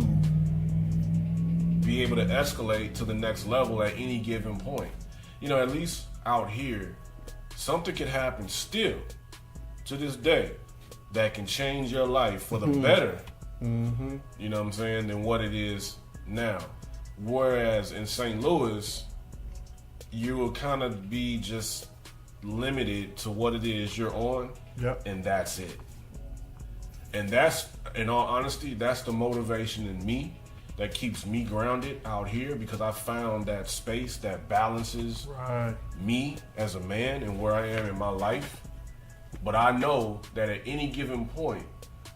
be able to escalate to the next level at any given point. You know, at least out here, something can happen still to this day that can change your life for the better, you know what I'm saying, than what it is now. Whereas in St. Louis, you will kind of be just limited to what it is you're on, and that's it. And that's, in all honesty, that's the motivation in me that keeps me grounded out here, because I found that space that balances me as a man and where I am in my life. But I know that at any given point,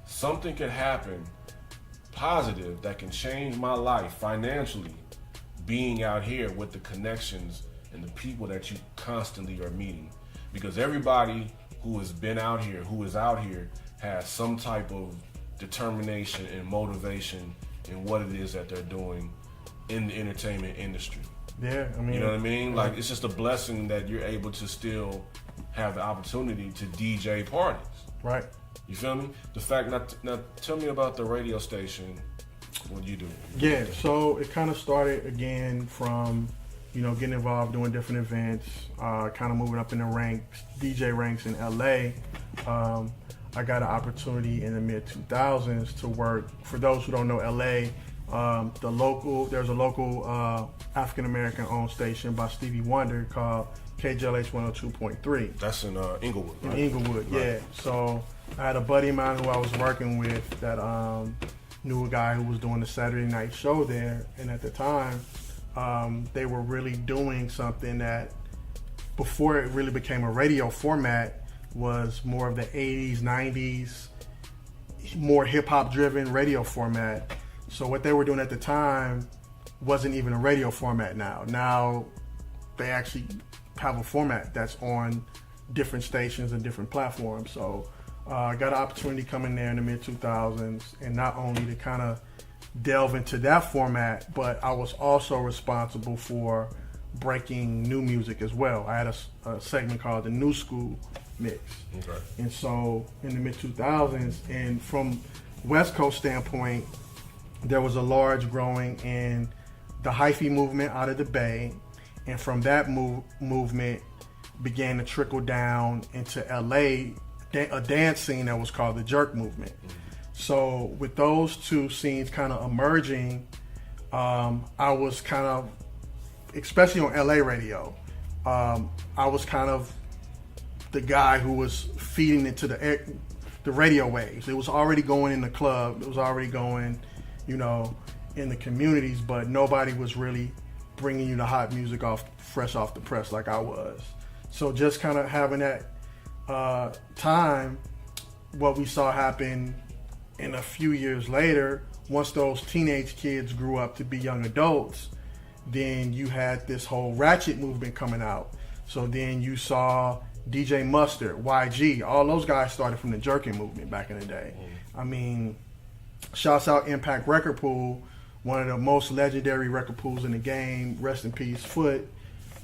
something could happen positive that can change my life financially, being out here with the connections and the people that you constantly are meeting. Because everybody who has been out here, who is out here, has some type of determination and motivation in what it is that they're doing in the entertainment industry. Yeah, I mean, you know what I mean? Like, it's just a blessing that you're able to still have the opportunity to DJ parties. Right. You feel me? The fact, now tell me about the radio station. What do you do? Yeah, so it kind of started again from, you know, getting involved doing different events, kind of moving up in the ranks, DJ ranks in LA. I got an opportunity in the mid-2000s to work, for those who don't know LA, there's a local African-American owned station by Stevie Wonder called KJLH 102.3. That's in Inglewood, right? In Inglewood, yeah. So I had a buddy of mine who I was working with that knew a guy who was doing the Saturday night show there, and at the time, they were really doing something that, before it really became a radio format, was more of the 80s, 90s, more hip-hop driven radio format. So what they were doing at the time wasn't even a radio format now. Now they actually have a format that's on different stations and different platforms. So I got an opportunity coming there in the mid-2000s, and not only to kind of delve into that format, but I was also responsible for breaking new music as well. I had a segment called the New School Mix. Okay. And so in the mid-2000s, and from West Coast standpoint, there was a large growing in the hyphy movement out of the Bay, And from that movement began to trickle down into LA, a dance scene that was called the jerk movement. So with those two scenes kind of emerging, I was kind of, especially on LA radio, I was kind of the guy who was feeding into the radio waves. It was already going in the club. It was already going, in the communities, but nobody was really bringing you the hot music fresh off the press like I was. So just kind of having that time, what we saw happen in a few years later, once those teenage kids grew up to be young adults, then you had this whole ratchet movement coming out. So then you saw DJ Mustard, YG, all those guys started from the jerking movement back in the day. I mean, shouts out Impact Record Pool, one of the most legendary record pools in the game, rest in peace, Foot,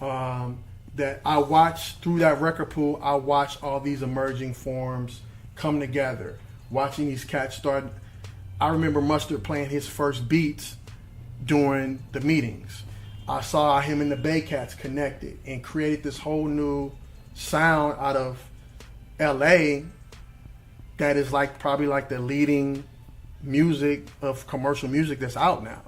that I watched through that record pool. I watched all these emerging forms come together, watching these cats start. I remember Mustard playing his first beats during the meetings. I saw him and the Bay Cats connected and created this whole new sound out of LA that is probably the leading music of commercial music that's out now.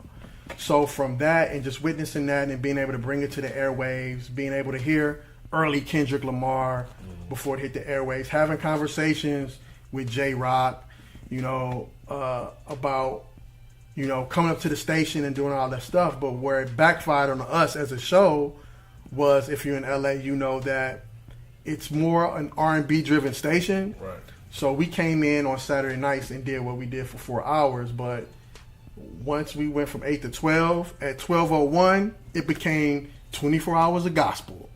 So from that and just witnessing that and being able to bring it to the airwaves, being able to hear early Kendrick Lamar before it hit the airwaves, having conversations with J-Rock, about coming up to the station and doing all that stuff. But where it backfired on us as a show was, if you're in LA, you know that it's more an R&B driven station. Right. So we came in on Saturday nights and did what we did for 4 hours. But once we went from 8 to 12, at 12:01, it became 24 hours of gospel.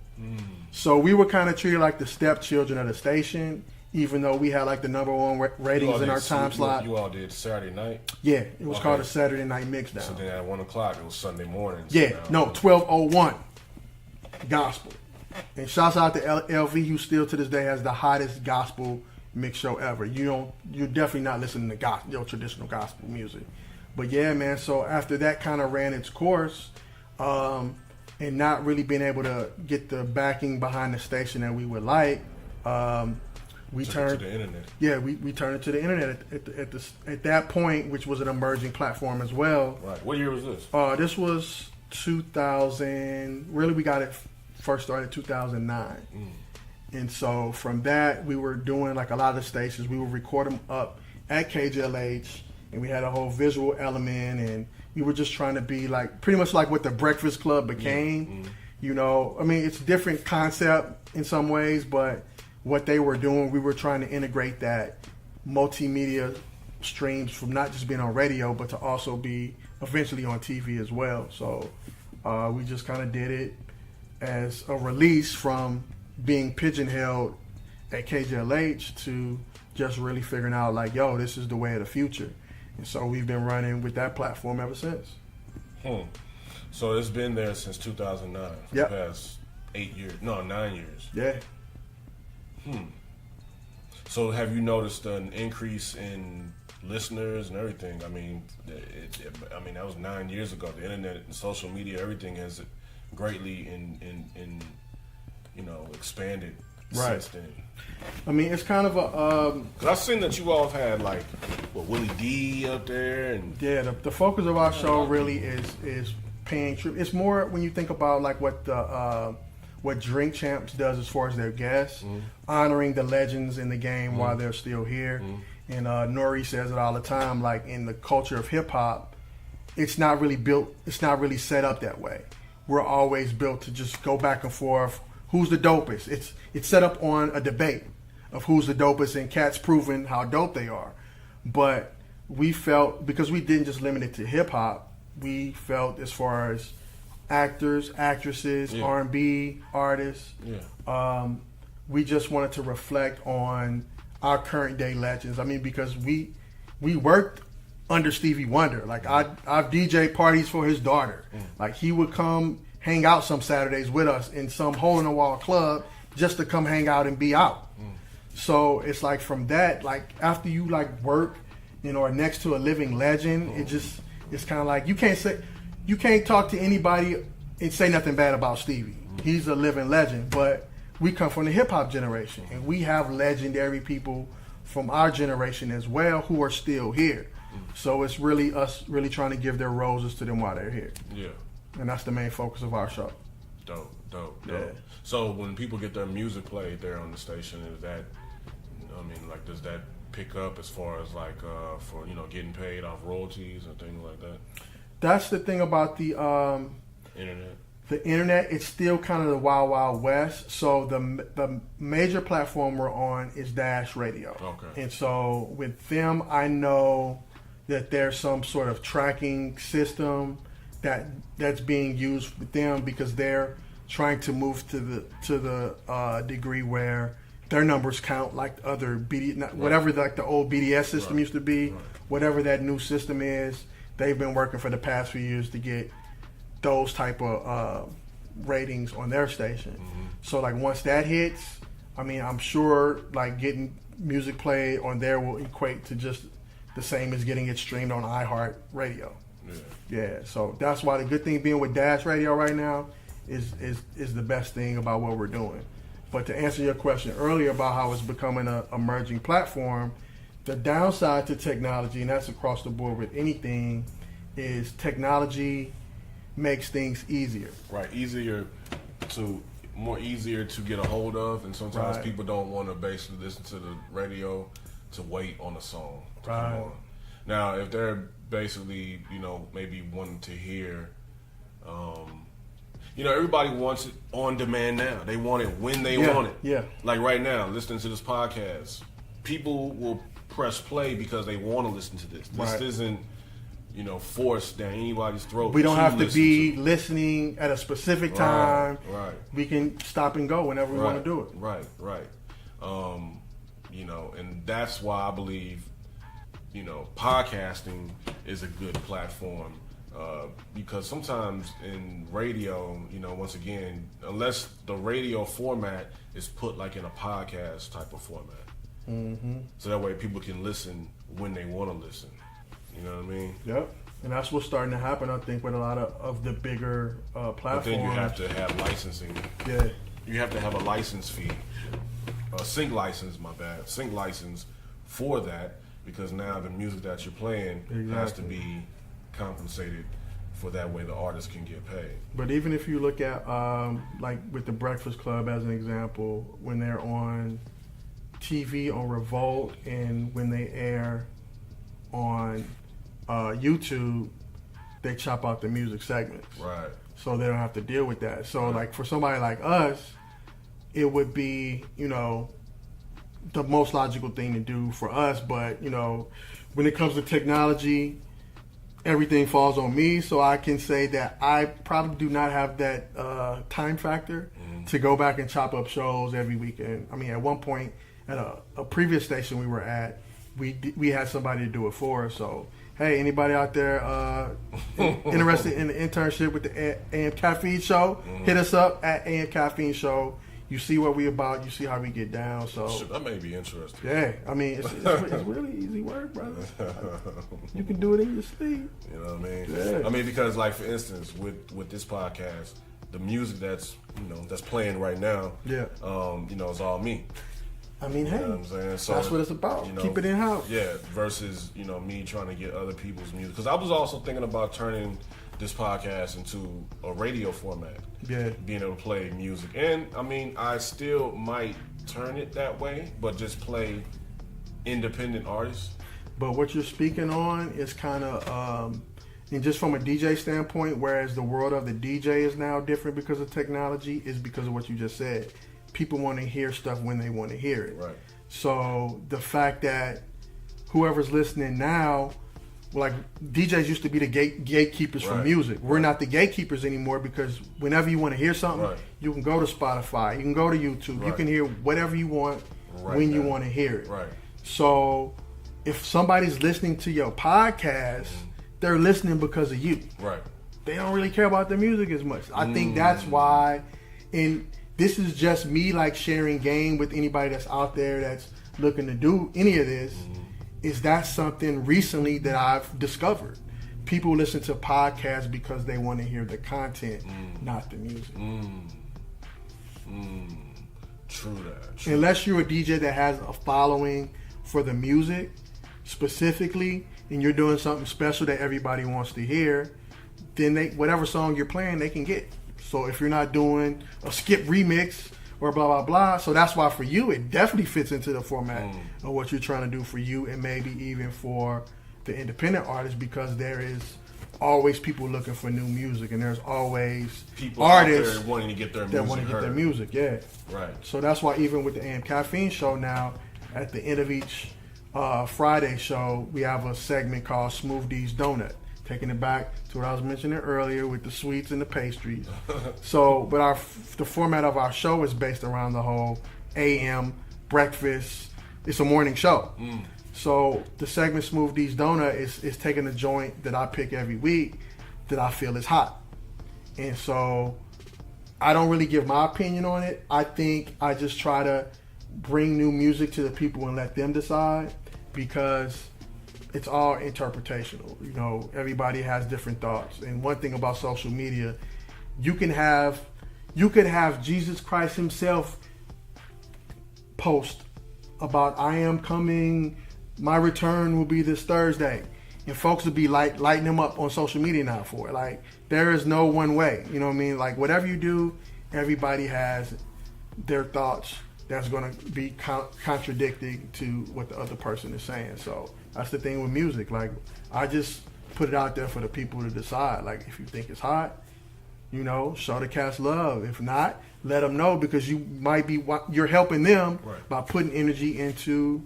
So we were kind of treated like the stepchildren of the station, even though we had the number one ratings in our time slot. You all did Saturday night? Yeah, it was called a Saturday Night Mixdown. So then at 1 o'clock, it was Sunday morning. Yeah, 12:01, gospel. And shouts out to LV, who still to this day has the hottest gospel mix show ever. You're definitely not listening to traditional gospel music. But yeah, man, so after that kind of ran its course, and not really being able to get the backing behind the station that we would like, we turned to the internet. Yeah, we turned it to the internet at that point, which was an emerging platform as well. Right. What year was this? This was 2000. Really, we got it first started in 2009. And so from that, we were doing a lot of the stations. We would record them up at KJLH, and we had a whole visual element, and we were just trying to be pretty much like what the Breakfast Club became. I mean, it's a different concept in some ways, but what they were doing, we were trying to integrate that multimedia streams from not just being on radio, but to also be eventually on TV as well. So we just kind of did it as a release from being pigeonholed at KJLH to just really figuring out this is the way of the future. And so we've been running with that platform ever since. So it's been there since 2009. Yep. The past 9 years. Yeah. So have you noticed an increase in listeners and everything? I mean, that was 9 years ago. The internet and social media, everything has greatly expanded since then. I mean, it's kind of a. Cause I've seen that you all have had Willie D up there, and the focus of our show really is paying tribute. It's more when you think about what Drink Champs does as far as their guests, honoring the legends in the game while they're still here. And Nori says it all the time. In the culture of hip hop, it's not really built. It's not really set up that way. We're always built to just go back and forth. Who's the dopest? It's set up on a debate of who's the dopest, and cats proving how dope they are. But we felt, because we didn't just limit it to hip hop, we felt as far as actors, actresses, R&B artists, we just wanted to reflect on our current day legends. I mean, because we worked under Stevie Wonder. I've DJ parties for his daughter. He would come hang out some Saturdays with us in some hole-in-the-wall club just to come hang out and be out. So it's from that, after you work, or next to a living legend, it's kind of you can't talk to anybody and say nothing bad about Stevie. He's a living legend, but we come from the hip hop generation, and we have legendary people from our generation as well who are still here. So it's really us really trying to give their roses to them while they're here. Yeah. And that's the main focus of our show. Dope. Yeah. So when people get their music played there on the station, is that, I mean, like, does that pick up as far as like for, you know, getting paid off royalties and things like that? That's the thing about the Internet. The internet. It's still kind of the wild, wild west. So the major platform we're on is Dash Radio. Okay. And so with them, I know that there's some sort of tracking system that's being used with them because they're trying to move to the degree where their numbers count like other whatever like the old BDS system used to be. Whatever that new system is, they've been working for the past few years to get those type of ratings on their station. So like once that hits, I mean, I'm sure like getting music played on there will equate to just the same as getting it streamed on iHeart Radio. Yeah. So that's why the good thing being with Dash Radio right now is the best thing about what we're doing. But to answer your question earlier about how it's becoming an emerging platform, the downside to technology, and that's across the board with anything, is technology makes things easier. Right, more easier to get a hold of, and sometimes people don't want to basically listen to the radio to wait on a song to come on. Now, if they're basically, you know, maybe wanting to hear, you know, everybody wants it on demand now. They want it when they want it. Yeah. Like right now, listening to this podcast, people will press play because they want to listen to this. This isn't, you know, forced down anybody's throat. We don't have to be listening at a specific time. Right. We can stop and go whenever we want to do it. Right. You know, and that's why I believe, you know, podcasting is a good platform. Because sometimes in radio, you know, once again, unless the radio format is put like in a podcast type of format, so that way people can listen when they want to listen. You know what I mean? Yep. And that's what's starting to happen, I think, with a lot of the bigger platforms. But then you have to have licensing. Yeah. You have to have a license fee, sync license for that, because now the music that you're playing has to be compensated for, that way the artist can get paid. But even if you look at like with the Breakfast Club as an example, when they're on TV on Revolt and when they air on YouTube, they chop out the music segments. Right. So they don't have to deal with that. So like for somebody like us, it would be, you know, the most logical thing to do for us. But, you know, when it comes to technology, everything falls on me. So I can say that I probably do not have that time factor to go back and chop up shows every weekend. I mean, at one point at a previous station we were at, we had somebody to do it for us. So, hey, anybody out there interested in the internship with the AM Caffeine Show, hit us up at AM Caffeine Show. You see what we about. You see how we get down. So that may be interesting. Yeah, I mean, it's really easy work, brother. You can do it in your sleep. You know what I mean? Yeah. I mean, because like for instance, with this podcast, the music that's playing right now, you know, is all me. I mean, hey, you know what I'm saying? So, that's what it's about. You know, keep it in house. Yeah, versus, you know, me trying to get other people's music. Because I was also thinking about turning this podcast into a radio format. Yeah. Being able to play music. And, I mean, I still might turn it that way, but just play independent artists. But what you're speaking on is kind of, and just from a DJ standpoint, whereas the world of the DJ is now different because of technology, is because of what you just said. People want to hear stuff when they want to hear it. Right. So the fact that whoever's listening now, like DJs used to be the gatekeepers for music. We're not the gatekeepers anymore, because whenever you want to hear something, you can go to Spotify, you can go to YouTube, you can hear whatever you want when you want to hear it. Right. So if somebody's listening to your podcast, they're listening because of you. Right. They don't really care about the music as much. I think that's why, and this is just me like sharing game with anybody that's out there that's looking to do any of this, is that something recently that I've discovered. people listen to podcasts because they want to hear the content, not the music. True that. Unless you're a DJ that has a following for the music specifically, and you're doing something special that everybody wants to hear, then whatever song you're playing, they can get. So if you're not doing a skip remix or blah, blah, blah, so that's why for you, it definitely fits into the format of what you're trying to do for you, and maybe even for the independent artists, because there is always people looking for new music, and there's always people artists out there wanting to get their that music want to get heard. their music, yeah. Right. So that's why even with the AM Caffeine show now, at the end of each Friday show, we have a segment called Smoooth-Dee's Donut, taking it back to what I was mentioning earlier with the sweets and the pastries. So, but the format of our show is based around the whole AM breakfast. It's a morning show. So the segment Smoooth-Dee's Donut is taking a joint that I pick every week that I feel is hot. And so I don't really give my opinion on it. I think I just try to bring new music to the people and let them decide, because it's all interpretational. You know, everybody has different thoughts. And one thing about social media, you could have Jesus Christ himself post about, I am coming, my return will be this Thursday. And folks will be lighting them up on social media now for it. Like, there is no one way. You know what I mean? Like, whatever you do, everybody has their thoughts that's going to be contradicting to what the other person is saying. So that's the thing with music. Like, I just put it out there for the people to decide. Like, if you think it's hot, you know, show the cats love. If not, let them know, because you're helping them by putting energy into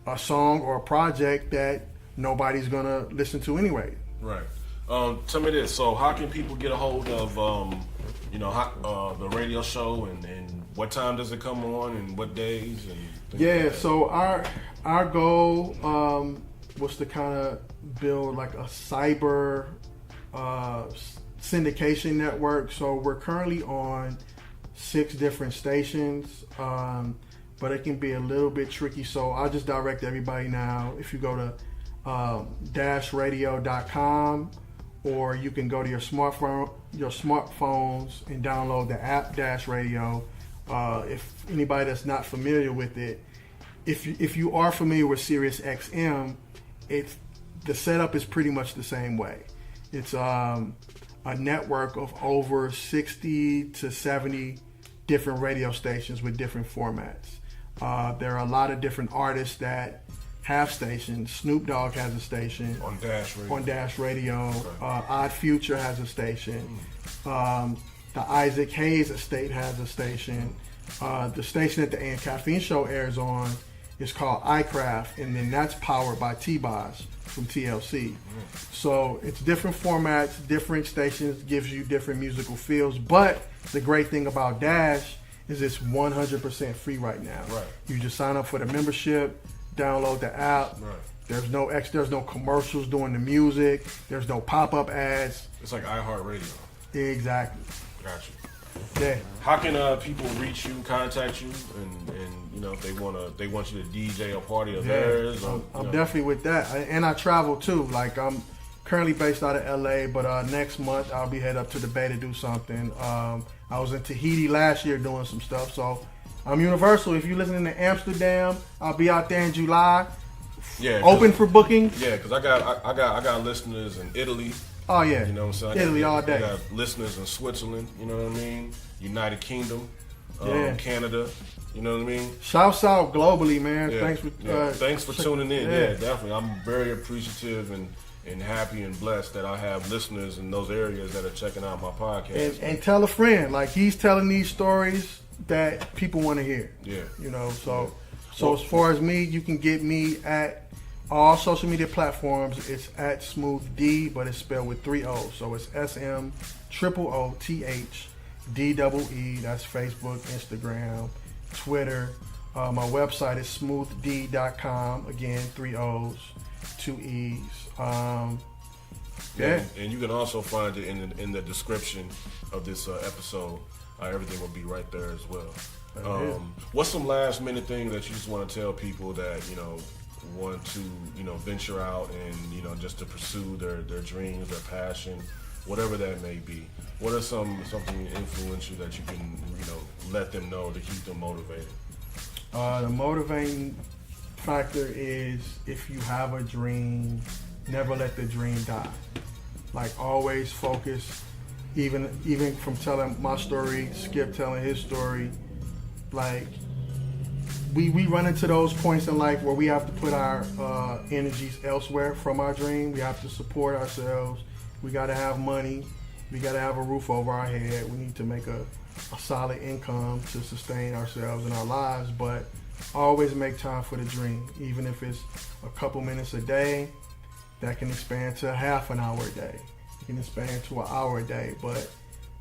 a song or a project that nobody's gonna listen to anyway. Right. Tell me this. So, how can people get a hold of, the radio show, and what time does it come on, and what days? And yeah. So our goal was to kind of build like a cyber syndication network. So we're currently on 6 different stations. But it can be a little bit tricky. So I'll just direct everybody now. If you go to dashradio.com, or you can go to your smartphones and download the app Dash Radio. If anybody that's not familiar with it, if you are familiar with Sirius XM, the setup is pretty much the same way. It's a network of over 60 to 70 different radio stations with different formats. There are a lot of different artists that have stations. Snoop Dogg has a station on Dash Radio. Okay. Odd Future has a station. The Isaac Hayes estate has a station. The station that the AM Caffeine show airs on is called iCraft, and then that's powered by T-Boz from TLC. So it's different formats, different stations, gives you different musical feels. But the great thing about Dash is it's 100% free right now. Right. You just sign up for the membership, download the app. Right. There's no commercials during the music. There's no pop-up ads. It's like iHeartRadio. Exactly. Gotcha. Yeah. How can people reach you, contact you, and if they want you to DJ a party of theirs? Or, I'm definitely with that, and I travel too. Like, I'm currently based out of LA, but next month I'll be headed up to the Bay to do something. I was in Tahiti last year doing some stuff, so I'm universal. If you're listening to Amsterdam, I'll be out there in July. Yeah, open for booking. Yeah, because I got listeners in Italy. Oh yeah, you know what I'm saying? Italy all day. I got listeners in Switzerland. You know what I mean? United Kingdom, Canada. You know what I mean? Shouts out globally, man. Yeah, Thanks for tuning in. Yeah, definitely. I'm very appreciative and happy and blessed that I have listeners in those areas that are checking out my podcast. And tell a friend. Like, he's telling these stories that people want to hear. Yeah. You know, so as far as me, you can get me at all social media platforms. It's at Smoooth-Dee, but it's spelled with 3 O's. So it's SMOOTHDEE. That's Facebook, Instagram, Twitter. My website is smoothd.com. Again, 3 O's, 2 E's. And you can also find it in the description of this episode. Everything will be right there as well. What's some last minute thing that you just want to tell people that want to, venture out and, just to pursue their dreams, their passion, whatever that may be? What are something influential that you can, let them know to keep them motivated? The motivating factor is, if you have a dream, never let the dream die. Like, always focus, even from telling my story, Skip telling his story, like, we run into those points in life where we have to put our energies elsewhere from our dream. We have to support ourselves. We got to have money. We got to have a roof over our head. We need to make a solid income to sustain ourselves and our lives, but always make time for the dream. Even if it's a couple minutes a day, that can expand to half an hour a day. It can expand to an hour a day, but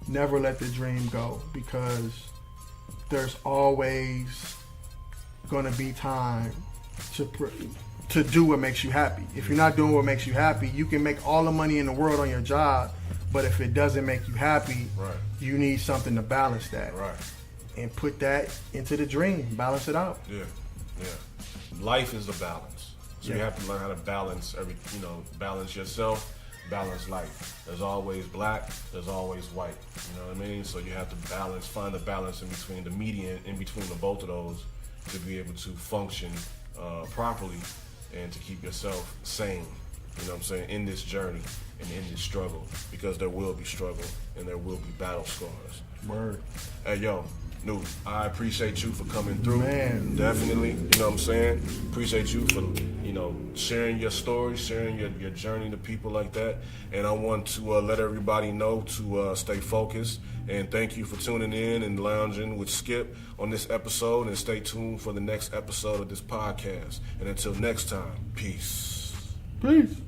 never let the dream go, because there's always going to be time to do what makes you happy. If you're not doing what makes you happy, you can make all the money in the world on your job, but if it doesn't make you happy, right, you need something to balance that. Right. And put that into the dream. Balance it out. Yeah. Life is a balance. So you have to learn how to balance balance yourself, balance life. There's always black, there's always white. You know what I mean? So you have to find the balance in between, the median in between the both of those, to be able to function properly and to keep yourself sane, in this journey and in this struggle, because there will be struggle and there will be battle scars. Word. Hey, yo, New, I appreciate you for coming through. Man. Definitely, appreciate you for, sharing your story, sharing your journey to people like that. And I want to let everybody know to stay focused. And thank you for tuning in and lounging with Skip on this episode. And stay tuned for the next episode of this podcast. And until next time, peace. Peace.